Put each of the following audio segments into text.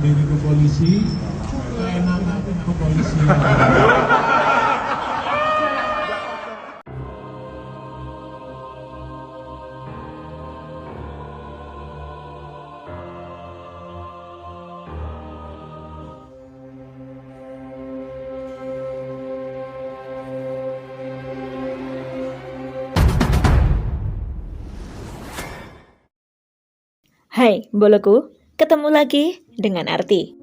diri ke polisi, enak ke polisi. Hai, boloku, ketemu lagi dengan Arti.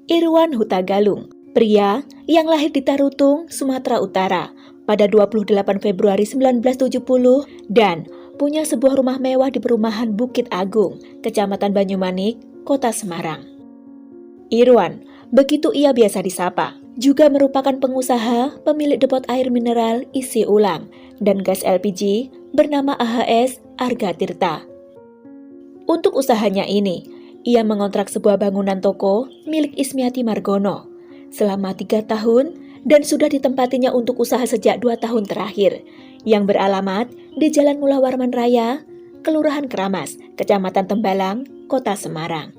Irwan Huta Galung, pria yang lahir di Tarutung, Sumatera Utara pada 28 Februari 1970 dan punya sebuah rumah mewah di perumahan Bukit Agung, Kecamatan Banyumanik, Kota Semarang. Irwan, begitu ia biasa disapa, juga merupakan pengusaha pemilik depot air mineral isi ulang dan gas LPG bernama AHS Arga Tirta. Untuk usahanya ini, ia mengontrak sebuah bangunan toko milik Ismiati Margono selama 3 tahun dan sudah ditempatinya untuk usaha sejak 2 tahun terakhir, yang beralamat di Jalan Mula Warman Raya, Kelurahan Keramas, Kecamatan Tembalang, Kota Semarang.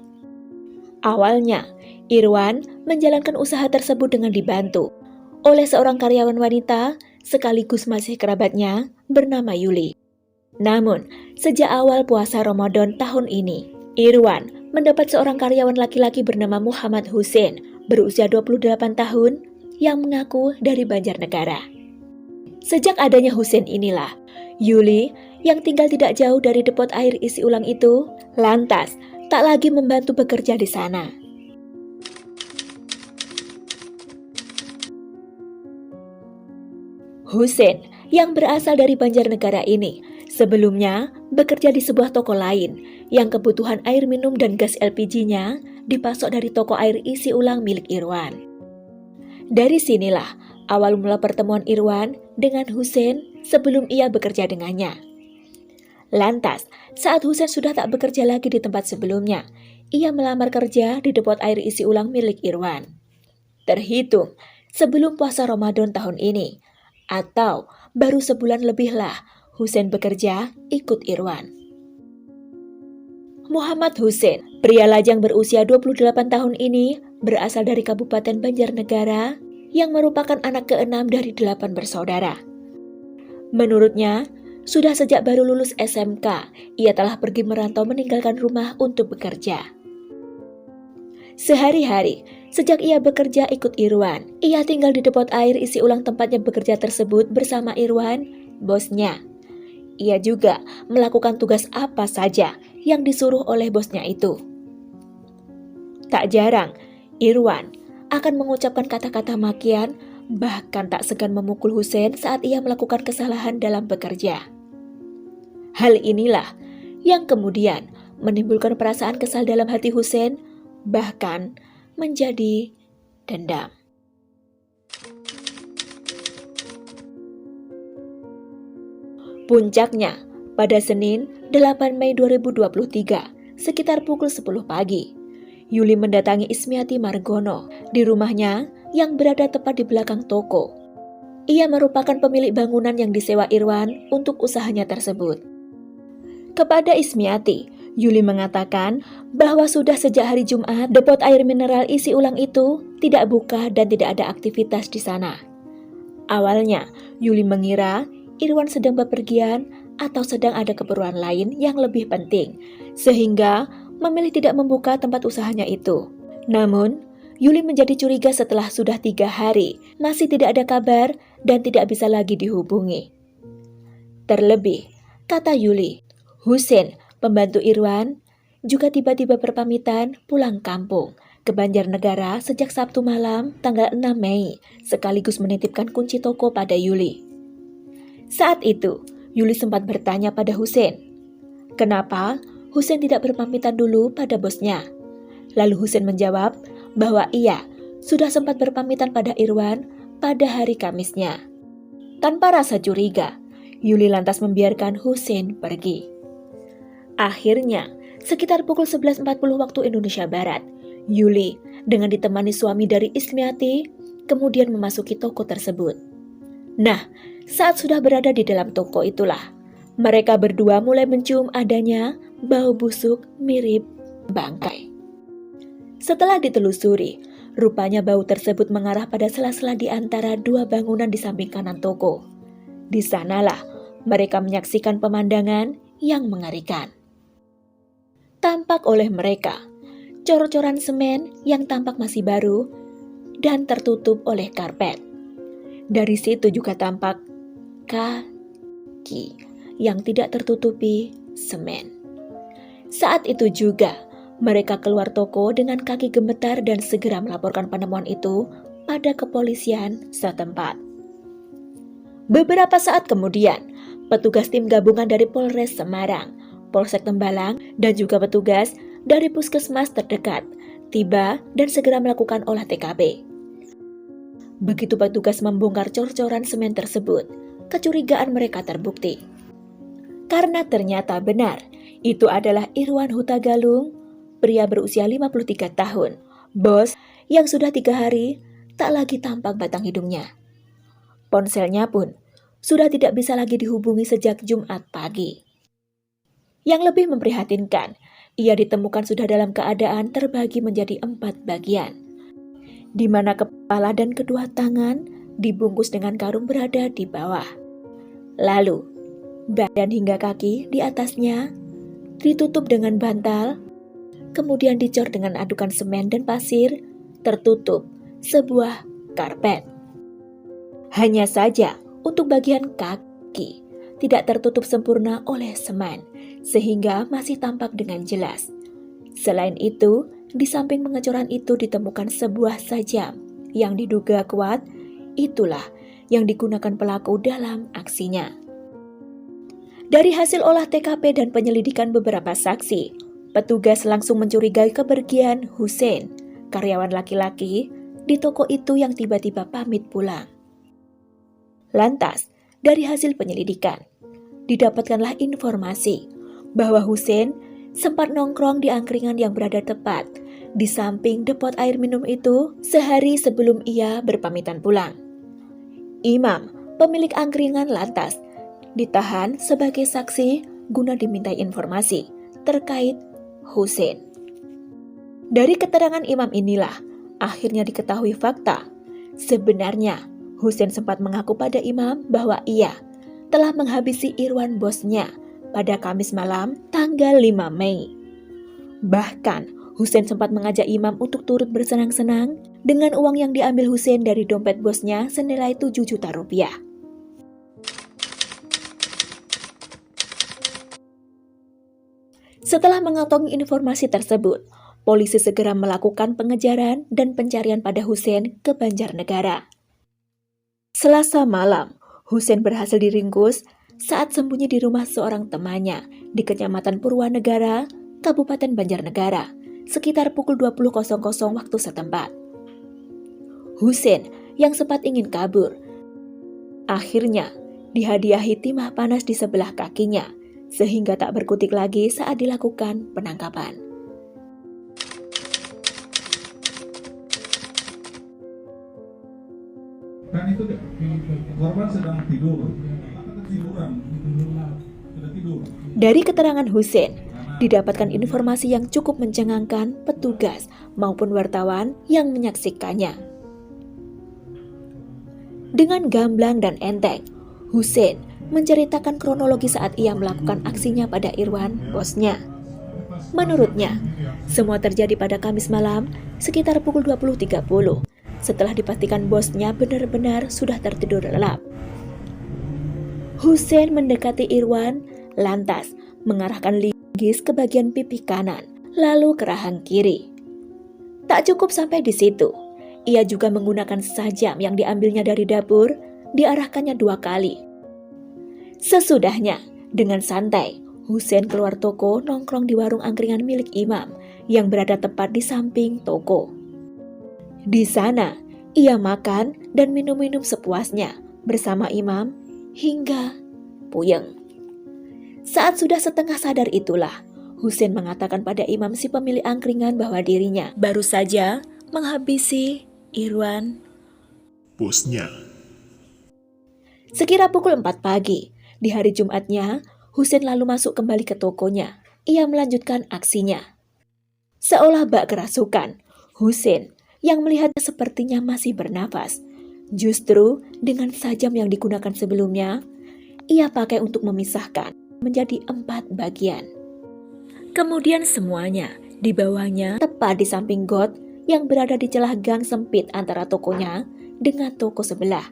Awalnya, Irwan menjalankan usaha tersebut dengan dibantu oleh seorang karyawan wanita sekaligus masih kerabatnya bernama Yuli. Namun, sejak awal puasa Ramadan tahun ini, Irwan mendapat seorang karyawan laki-laki bernama Muhammad Hussein berusia 28 tahun yang mengaku dari Banjarnegara. Sejak adanya Hussein inilah, Yuli yang tinggal tidak jauh dari depot air isi ulang itu, lantas tak lagi membantu bekerja di sana. Hussein yang berasal dari Banjarnegara ini sebelumnya bekerja di sebuah toko lain yang kebutuhan air minum dan gas LPG-nya dipasok dari toko air isi ulang milik Irwan. Dari sinilah awal mula pertemuan Irwan dengan Hussein sebelum ia bekerja dengannya. Lantas, saat Hussein sudah tak bekerja lagi di tempat sebelumnya, ia melamar kerja di depot air isi ulang milik Irwan. Terhitung sebelum puasa Ramadan tahun ini, atau baru sebulan lebihlah Hussein bekerja ikut Irwan. Muhammad Hussein, pria lajang berusia 28 tahun ini, berasal dari Kabupaten Banjarnegara yang merupakan anak ke-6 dari 8 bersaudara. Menurutnya, sudah sejak baru lulus SMK, ia telah pergi merantau meninggalkan rumah untuk bekerja. Sehari-hari, sejak ia bekerja ikut Irwan, ia tinggal di depot air isi ulang tempatnya bekerja tersebut bersama Irwan, bosnya. Ia juga melakukan tugas apa saja yang disuruh oleh bosnya itu. Tak jarang, Irwan akan mengucapkan kata-kata makian, bahkan tak segan memukul Hussein saat ia melakukan kesalahan dalam bekerja. Hal inilah yang kemudian menimbulkan perasaan kesal dalam hati Hussein, bahkan menjadi dendam. Puncaknya, pada Senin 8 Mei 2023, sekitar pukul 10 pagi, Yuli mendatangi Ismiati Margono di rumahnya yang berada tepat di belakang toko. Ia merupakan pemilik bangunan yang disewa Irwan untuk usahanya tersebut. Kepada Ismiati, Yuli mengatakan bahwa sudah sejak hari Jumat, depot air mineral isi ulang itu tidak buka dan tidak ada aktivitas di sana. Awalnya, Yuli mengira Irwan sedang bepergian atau sedang ada keperluan lain yang lebih penting, sehingga memilih tidak membuka tempat usahanya itu. Namun, Yuli menjadi curiga setelah sudah 3 hari, masih tidak ada kabar dan tidak bisa lagi dihubungi. Terlebih, kata Yuli, Hussein, pembantu Irwan, juga tiba-tiba berpamitan pulang kampung ke Banjarnegara sejak Sabtu malam tanggal 6 Mei, sekaligus menitipkan kunci toko pada Yuli. Saat itu, Yuli sempat bertanya pada Hussein, kenapa Hussein tidak berpamitan dulu pada bosnya? Lalu Hussein menjawab bahwa ia sudah sempat berpamitan pada Irwan pada hari Kamisnya. Tanpa rasa curiga, Yuli lantas membiarkan Hussein pergi. Akhirnya, sekitar pukul 11.40 waktu Indonesia Barat, Yuli dengan ditemani suami dari Ismiati kemudian memasuki toko tersebut. Nah, saat sudah berada di dalam toko itulah, mereka berdua mulai mencium adanya bau busuk mirip bangkai. Setelah ditelusuri, rupanya bau tersebut mengarah pada sela-sela di antara dua bangunan di samping kanan toko. Di sanalah mereka menyaksikan pemandangan yang mengerikan. Tampak oleh mereka cor-coran semen yang tampak masih baru dan tertutup oleh karpet. Dari situ juga tampak kaki yang tidak tertutupi semen. Saat itu juga mereka keluar toko dengan kaki gemetar dan segera melaporkan penemuan itu pada kepolisian setempat. Beberapa saat kemudian, petugas tim gabungan dari Polres Semarang, Polsek Tembalang, dan juga petugas dari puskesmas terdekat tiba dan segera melakukan olah TKP. Begitu petugas membongkar cor-coran semen tersebut, kecurigaan mereka terbukti. Karena ternyata benar, itu adalah Irwan Huta Galung, pria berusia 53 tahun, bos yang sudah 3 hari tak lagi tampak batang hidungnya. Ponselnya pun sudah tidak bisa lagi dihubungi sejak Jumat pagi. Yang lebih memprihatinkan, ia ditemukan sudah dalam keadaan terbagi menjadi 4 bagian, di mana kepala dan kedua tangan dibungkus dengan karung berada di bawah. Lalu, badan hingga kaki di atasnya ditutup dengan bantal, kemudian dicor dengan adukan semen dan pasir, tertutup sebuah karpet. Hanya saja untuk bagian kaki tidak tertutup sempurna oleh semen, sehingga masih tampak dengan jelas. Selain itu, di samping pengecoran itu ditemukan sebuah sajam yang diduga kuat, itulah yang digunakan pelaku dalam aksinya. Dari hasil olah TKP dan penyelidikan beberapa saksi, petugas langsung mencurigai kepergian Hussein, karyawan laki-laki di toko itu yang tiba-tiba pamit pulang. Lantas, dari hasil penyelidikan, didapatkanlah informasi bahwa Hussein sempat nongkrong di angkringan yang berada tepat di samping depot air minum itu sehari sebelum ia berpamitan pulang. Imam, pemilik angkringan, lantas ditahan sebagai saksi guna dimintai informasi terkait Hussein. Dari keterangan Imam inilah akhirnya diketahui fakta. Sebenarnya Hussein sempat mengaku pada Imam bahwa ia telah menghabisi Irwan bosnya pada Kamis malam tanggal 5 Mei. Bahkan Hussein sempat mengajak Imam untuk turut bersenang-senang dengan uang yang diambil Hussein dari dompet bosnya senilai 7 juta rupiah. Setelah mengantongi informasi tersebut, polisi segera melakukan pengejaran dan pencarian pada Hussein ke Banjarnegara. Selasa malam, Hussein berhasil diringkus saat sembunyi di rumah seorang temannya di Kecamatan Purwanegara, Kabupaten Banjarnegara, sekitar pukul 20.00 waktu setempat. Hussein yang sempat ingin kabur, akhirnya dihadiahi timah panas di sebelah kakinya, sehingga tak berkutik lagi saat dilakukan penangkapan. Kan itu korban sedang tidur, ketiduran, sudah tidur. Dari keterangan Hussein, didapatkan informasi yang cukup mencengangkan petugas maupun wartawan yang menyaksikannya. Dengan gamblang dan enteng, Hussein menceritakan kronologi saat ia melakukan aksinya pada Irwan, bosnya. Menurutnya, semua terjadi pada Kamis malam sekitar pukul 20.30, setelah dipastikan bosnya benar-benar sudah tertidur lelap. Hussein mendekati Irwan, lantas mengarahkan linggis ke bagian pipi kanan, lalu ke rahang kiri. Tak cukup sampai di situ, ia juga menggunakan sajam yang diambilnya dari dapur, diarahkannya 2 kali. Sesudahnya, dengan santai, Hussein keluar toko nongkrong di warung angkringan milik Imam yang berada tepat di samping toko. Di sana, ia makan dan minum-minum sepuasnya bersama Imam hingga puyeng. Saat sudah setengah sadar itulah, Hussein mengatakan pada Imam si pemilik angkringan bahwa dirinya baru saja menghabisi Irwan, bosnya. Sekira pukul 4 pagi, di hari Jumatnya, Hussein lalu masuk kembali ke tokonya. Ia melanjutkan aksinya. Seolah bak kerasukan, Husein yang melihatnya sepertinya masih bernafas. Justru dengan sajam yang digunakan sebelumnya, ia pakai untuk memisahkan menjadi 4 bagian. Kemudian semuanya dibawanya tepat di samping got yang berada di celah gang sempit antara tokonya dengan toko sebelah.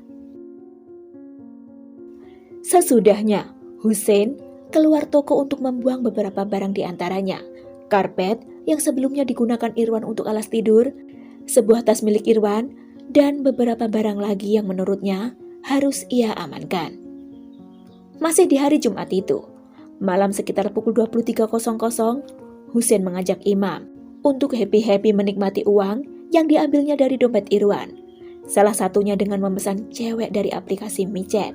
Sesudahnya, Husein keluar toko untuk membuang beberapa barang di antaranya. Karpet yang sebelumnya digunakan Irwan untuk alas tidur, sebuah tas milik Irwan, dan beberapa barang lagi yang menurutnya harus ia amankan. Masih di hari Jumat itu, malam sekitar pukul 23.00, Husein mengajak Imam untuk happy-happy menikmati uang yang diambilnya dari dompet Irwan. Salah satunya dengan memesan cewek dari aplikasi micet.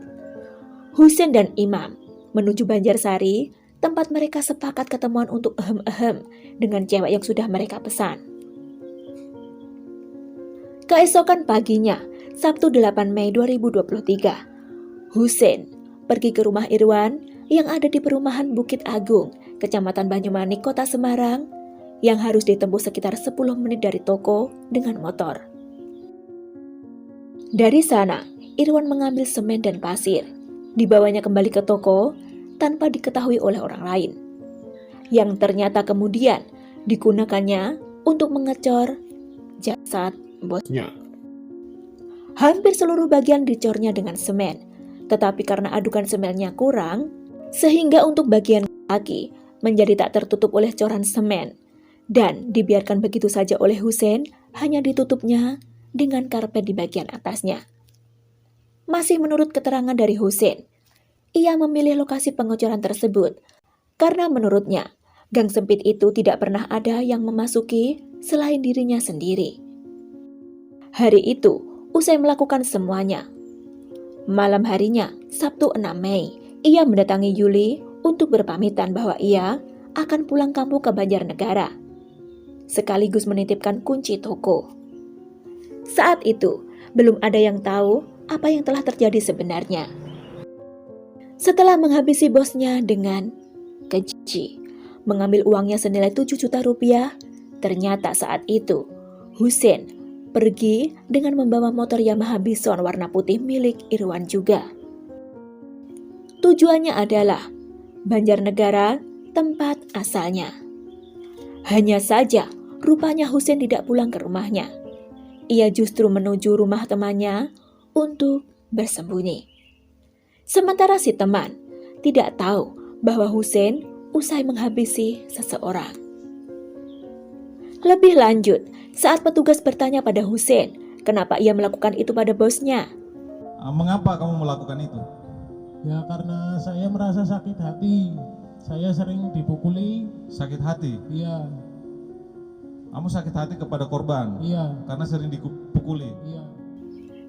Husein dan Imam menuju Banjarsari, tempat mereka sepakat ketemuan untuk ehem-ehem dengan cewek yang sudah mereka pesan. Keesokan paginya, Sabtu 8 Mei 2023, Husein pergi ke rumah Irwan yang ada di perumahan Bukit Agung, Kecamatan Banyumanik, Kota Semarang, yang harus ditempuh sekitar 10 menit dari toko dengan motor. Dari sana, Irwan mengambil semen dan pasir, dibawanya kembali ke toko tanpa diketahui oleh orang lain, yang ternyata kemudian digunakannya untuk mengecor jasad bosnya. Hampir seluruh bagian dicornya dengan semen, tetapi karena adukan semennya kurang, sehingga untuk bagian kaki menjadi tak tertutup oleh coran semen, dan dibiarkan begitu saja oleh Husein, hanya ditutupnya dengan karpet di bagian atasnya. Masih menurut keterangan dari Husein, ia memilih lokasi pengecoran tersebut karena menurutnya gang sempit itu tidak pernah ada yang memasuki selain dirinya sendiri. Hari itu, usai melakukan semuanya, malam harinya, Sabtu 6 Mei, ia mendatangi Yuli untuk berpamitan bahwa ia akan pulang kampung ke Banjarnegara, sekaligus menitipkan kunci toko. Saat itu, belum ada yang tahu apa yang telah terjadi sebenarnya. Setelah menghabisi bosnya dengan keji, mengambil uangnya senilai 7 juta rupiah, ternyata saat itu, Husein pergi dengan membawa motor Yamaha Bison warna putih milik Irwan juga. Tujuannya adalah Banjarnegara, tempat asalnya. Hanya saja, rupanya Husein tidak pulang ke rumahnya. Ia justru menuju rumah temannya untuk bersembunyi. Sementara si teman tidak tahu bahwa Husein usai menghabisi seseorang. Lebih lanjut, saat petugas bertanya pada Husein, kenapa ia melakukan itu pada bosnya? Mengapa kamu melakukan itu? Ya karena saya merasa sakit hati. Saya sering dipukuli. Sakit hati? Iya, Kamu sakit hati kepada korban? iya, Karena sering dipukuli? iya.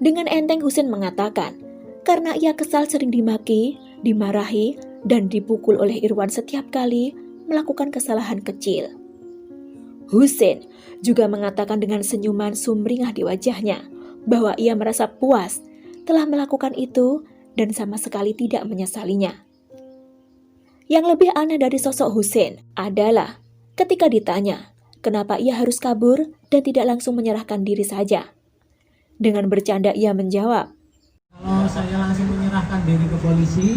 Dengan enteng Husein mengatakan, karena ia kesal sering dimaki, dimarahi, dan dipukul oleh Irwan setiap kali melakukan kesalahan kecil. Husein juga mengatakan dengan senyuman sumringah di wajahnya bahwa ia merasa puas telah melakukan itu dan sama sekali tidak menyesalinya. Yang lebih aneh dari sosok Husein adalah ketika ditanya kenapa ia harus kabur dan tidak langsung menyerahkan diri saja. Dengan bercanda ia menjawab, Kalau saya langsung menyerahkan diri ke polisi,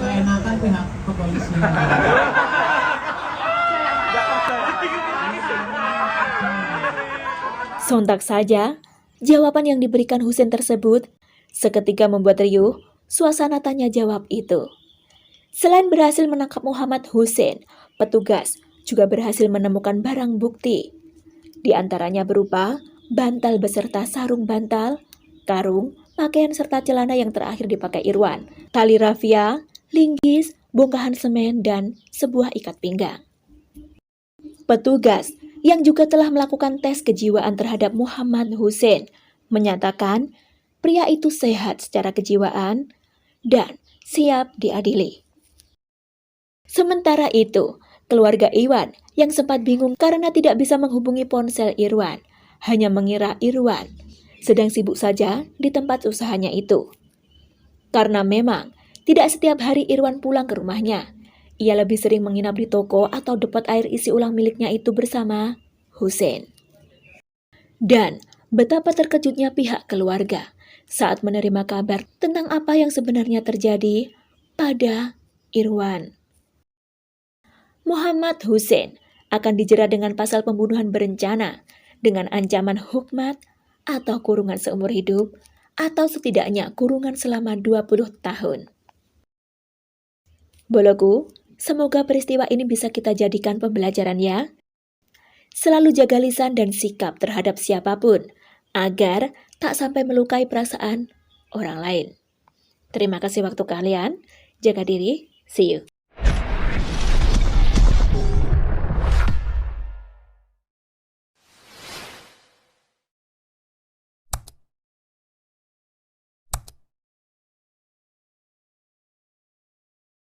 keenakan pihak kepolisian. sontak saja jawaban yang diberikan Husein tersebut seketika membuat riuh suasana tanya jawab itu. Selain berhasil menangkap Muhammad Husein, petugas juga berhasil menemukan barang bukti. Di antaranya berupa bantal beserta sarung bantal, karung, pakaian serta celana yang terakhir dipakai Irwan, tali rafia, linggis, bongkahan semen, dan sebuah ikat pinggang. Petugas yang juga telah melakukan tes kejiwaan terhadap Muhammad Husein menyatakan pria itu sehat secara kejiwaan dan siap diadili. Sementara itu, keluarga Irwan yang sempat bingung karena tidak bisa menghubungi ponsel Irwan, hanya mengira Irwan sedang sibuk saja di tempat usahanya itu. Karena memang tidak setiap hari Irwan pulang ke rumahnya, ia lebih sering menginap di toko atau depot air isi ulang miliknya itu bersama Husein. Dan betapa terkejutnya pihak keluarga saat menerima kabar tentang apa yang sebenarnya terjadi pada Irwan. Muhammad Hussein akan dijerat dengan pasal pembunuhan berencana dengan ancaman hukmat atau kurungan seumur hidup atau setidaknya kurungan selama 20 tahun. Boloku, semoga peristiwa ini bisa kita jadikan pembelajaran ya. Selalu jaga lisan dan sikap terhadap siapapun agar tak sampai melukai perasaan orang lain. Terima kasih waktu kalian. Jaga diri. See you.